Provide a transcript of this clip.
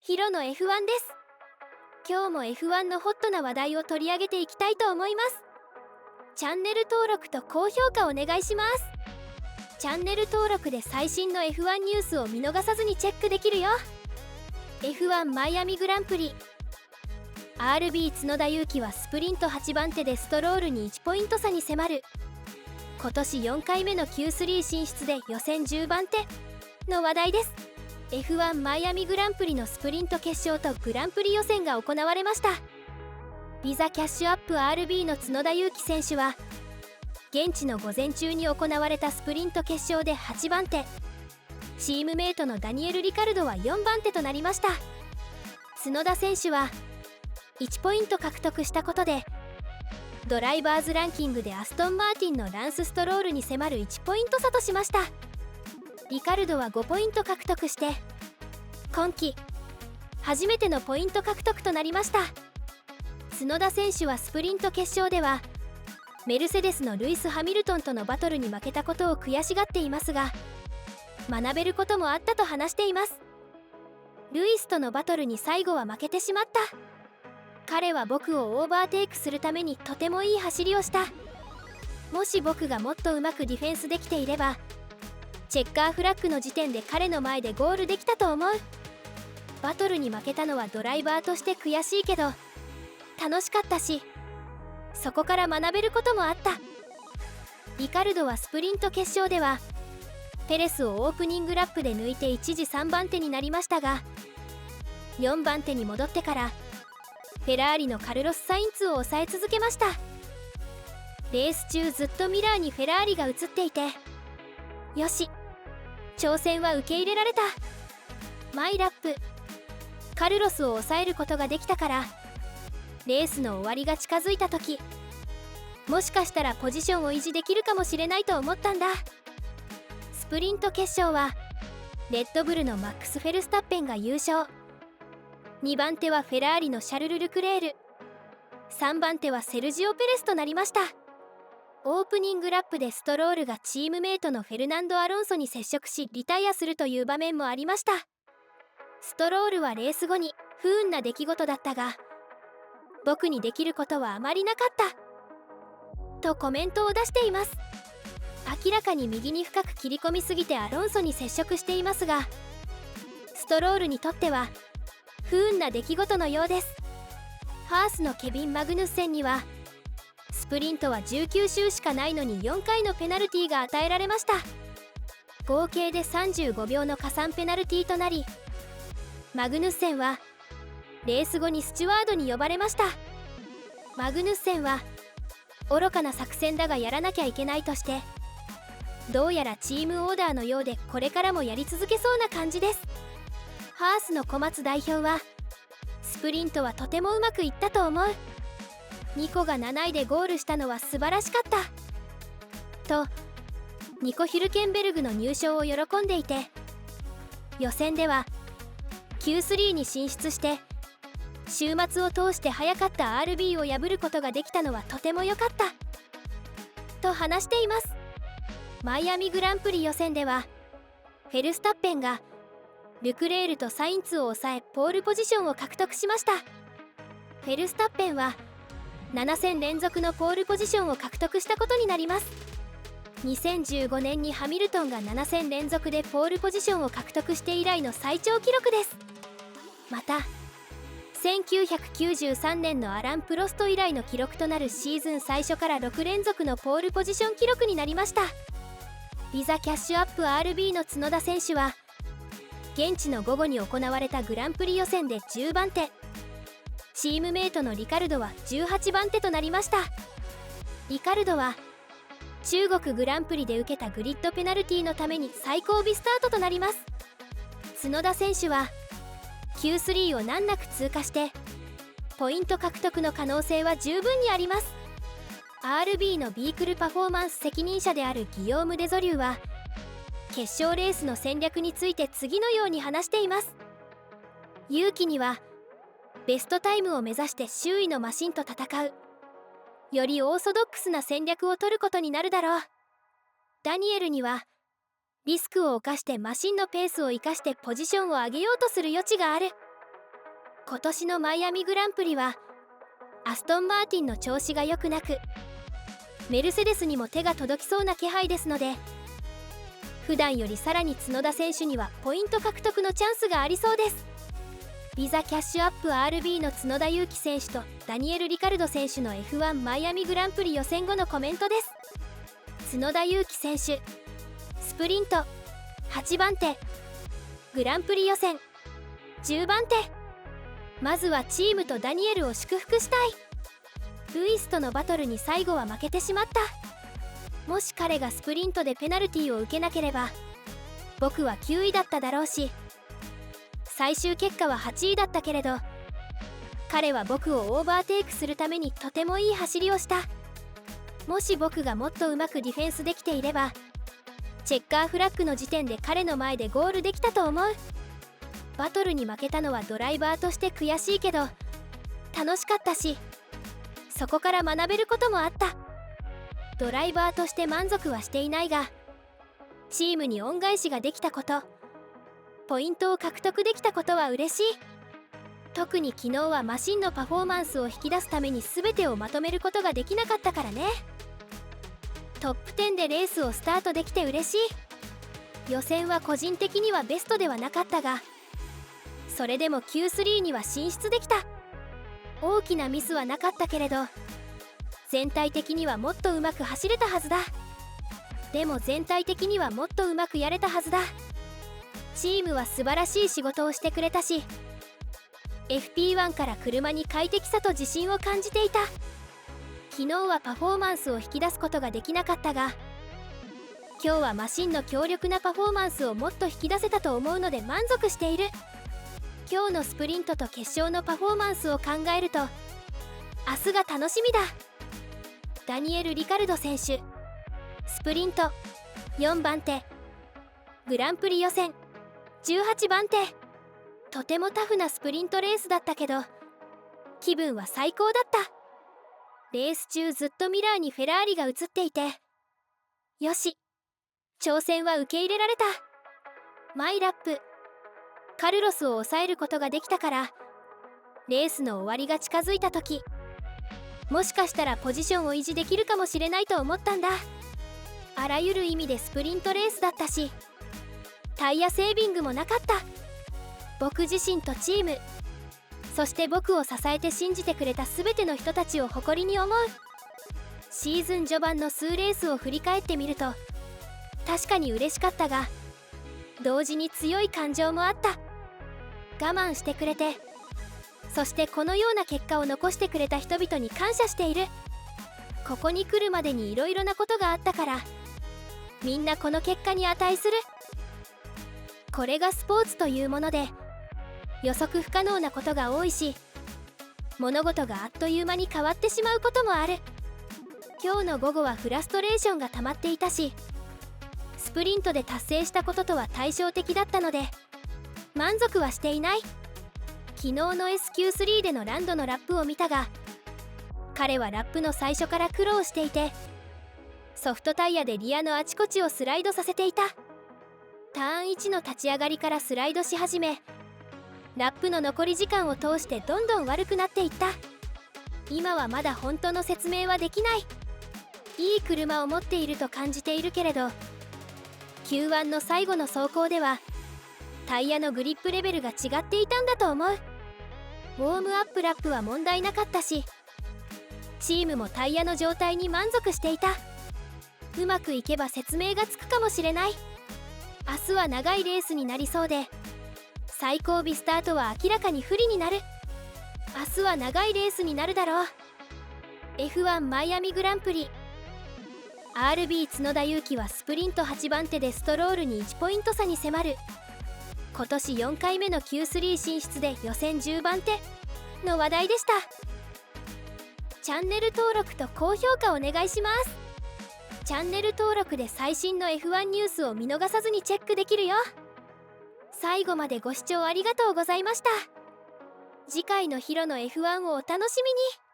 ヒロの F1 です。今日も F1 のホットな話題を取り上げていきたいと思います。チャンネル登録と高評価お願いします。チャンネル登録で最新の F1 ニュースを見逃さずにチェックできるよ。 F1 マイアミグランプリ RB 角田裕樹はスプリント8番手でストロールに1ポイント差に迫る。今年4回目の Q3 進出で予選10番手の話題です。F1 マイアミグランプリのスプリント決勝とグランプリ予選が行われました。ビザキャッシュアップ RB の角田裕樹選手は現地の午前中に行われたスプリント決勝で8番手、チームメイトのダニエル・リカルドは4番手となりました。角田選手は1ポイント獲得したことでドライバーズランキングでアストンマーティンのランス・ストロールに迫る1ポイント差としました。リカルドは5ポイント獲得して今季初めてのポイント獲得となりました。角田選手はスプリント決勝ではメルセデスのルイス・ハミルトンとのバトルに負けたことを悔しがっていますが、学べることもあったと話しています。ルイスとのバトルに最後は負けてしまった。彼は僕をオーバーテイクするためにとてもいい走りをした。もし僕がもっとうまくディフェンスできていればチェッカーフラッグの時点で彼の前でゴールできたと思う。バトルに負けたのはドライバーとして悔しいけど楽しかったし、そこから学べることもあった。リカルドはスプリント決勝ではペレスをオープニングラップで抜いて一時3番手になりましたが、4番手に戻ってからフェラーリのカルロス・サインツを抑え続けました。レース中ずっとミラーにフェラーリが映っていて、よし、挑戦は受け入れられた。マイラップカルロスを抑えることができたから、レースの終わりが近づいた時もしかしたらポジションを維持できるかもしれないと思ったんだ。スプリント決勝はレッドブルのマックス・フェルスタッペンが優勝、2番手はフェラーリのシャルル・ルクレール、3番手はセルジオ・ペレスとなりました。オープニングラップでストロールがチームメイトのフェルナンド・アロンソに接触しリタイアするという場面もありました。ストロールはレース後に不運な出来事だったが僕にできることはあまりなかったとコメントを出しています。明らかに右に深く切り込みすぎてアロンソに接触していますが、ストロールにとっては不運な出来事のようです。ハースのケビン・マグヌッセンにはスプリントは19周しかないのに4回のペナルティが与えられました。合計で35秒の加算ペナルティとなり、マグヌッセンはレース後にスチュワードに呼ばれました。マグヌッセンは愚かな作戦だがやらなきゃいけないとして、どうやらチームオーダーのようでこれからもやり続けそうな感じです。ハースの小松代表はスプリントはとてもうまくいったと思う、ニコが7位でゴールしたのは素晴らしかったとニコ・ヒュルケンベルグの入賞を喜んでいて、予選では Q3 に進出して週末を通して速かった RB を破ることができたのはとても良かったと話しています。マイアミグランプリ予選ではフェルスタッペンがルクレールとサインツを抑えポールポジションを獲得しました。フェルスタッペンは7戦連続のポールポジションを獲得したことになります。2015年にハミルトンが7戦連続でポールポジションを獲得して以来の最長記録です。また1993年のアラン・プロスト以来の記録となるシーズン最初から6連続のポールポジション記録になりました。ビザキャッシュアップ RB の角田選手は現地の午後に行われたグランプリ予選で10番手、チームメイトのリカルドは18番手となりました。リカルドは中国グランプリで受けたグリッドペナルティのために最後尾スタートとなります。角田選手は Q3 を難なく通過してポイント獲得の可能性は十分にあります。 RB のビークルパフォーマンス責任者であるギヨーム・デゾリューは決勝レースの戦略について次のように話しています。勇気にはベストタイムを目指して周囲のマシンと戦う、よりオーソドックスな戦略を取ることになるだろう。ダニエルにはリスクを冒してマシンのペースを生かしてポジションを上げようとする余地がある。今年のマイアミグランプリはアストンマーティンの調子が良くなく、メルセデスにも手が届きそうな気配ですので、普段よりさらに角田選手にはポイント獲得のチャンスがありそうです。ビザキャッシュアップ RB の角田裕樹選手とダニエル・リカルド選手の F1 マイアミグランプリ予選後のコメントです。角田裕樹選手、スプリント8番手、グランプリ予選10番手。まずはチームとダニエルを祝福したい。ルイスとのバトルに最後は負けてしまった。もし彼がスプリントでペナルティを受けなければ僕は9位だっただろうし、最終結果は8位だったけれど、彼は僕をオーバーテイクするためにとてもいい走りをした。もし僕がもっとうまくディフェンスできていれば、チェッカーフラッグの時点で彼の前でゴールできたと思う。バトルに負けたのはドライバーとして悔しいけど楽しかったし、そこから学べることもあった。ドライバーとして満足はしていないが、チームに恩返しができたこと、ポイントを獲得できたことは嬉しい。特に昨日はマシンのパフォーマンスを引き出すために全てをまとめることができなかったからね。トップ10でレースをスタートできて嬉しい。予選は個人的にはベストではなかったが、それでも Q3 には進出できた。大きなミスはなかったけれど、全体的にはもっとうまく走れたはずだ。でも全体的にはもっとうまくやれたはずだ。チームは素晴らしい仕事をしてくれたし、 FP1 から車に快適さと自信を感じていた。昨日はパフォーマンスを引き出すことができなかったが、今日はマシンの強力なパフォーマンスをもっと引き出せたと思うので満足している。今日のスプリントと決勝のパフォーマンスを考えると明日が楽しみだ。ダニエル・リカルド選手、スプリント4番手、グランプリ予選18番手。とてもタフなスプリントレースだったけど気分は最高だった。レース中ずっとミラーにフェラーリが映っていて、よし、挑戦は受け入れられた。マイラップ、カルロスを抑えることができたから、レースの終わりが近づいた時、もしかしたらポジションを維持できるかもしれないと思ったんだ。あらゆる意味でスプリントレースだったし、タイヤセービングもなかった。僕自身とチーム、そして僕を支えて信じてくれた全ての人たちを誇りに思う。シーズン序盤の数レースを振り返ってみると確かに嬉しかったが、同時に強い感情もあった。我慢してくれて、そしてこのような結果を残してくれた人々に感謝している。ここに来るまでにいろいろなことがあったから、みんなこの結果に値する。これがスポーツというもので、予測不可能なことが多いし、物事があっという間に変わってしまうこともある。今日の午後はフラストレーションが溜まっていたし、スプリントで達成したこととは対照的だったので満足はしていない。昨日の SQ3 でのランドのラップを見たが、彼はラップの最初から苦労していて、ソフトタイヤでリアのあちこちをスライドさせていた。ターン1の立ち上がりからスライドし始め、ラップの残り時間を通してどんどん悪くなっていった。今はまだ本当の説明はできない。いい車を持っていると感じているけれど、Q1 の最後の走行ではタイヤのグリップレベルが違っていたんだと思う。ウォームアップラップは問題なかったし、チームもタイヤの状態に満足していた。うまくいけば説明がつくかもしれない。明日は長いレースになりそうで、最後尾スタートは明らかに不利になる。明日は長いレースになるだろう。 F1 マイアミグランプリ、 RB 角田裕樹はスプリント8番手でストロールに1ポイント差に迫る。今年4回目の Q3 進出で予選10番手の話題でした。チャンネル登録と高評価お願いします。チャンネル登録で最新の F1 ニュースを見逃さずにチェックできるよ。最後までご視聴ありがとうございました。次回のヒロの F1 をお楽しみに。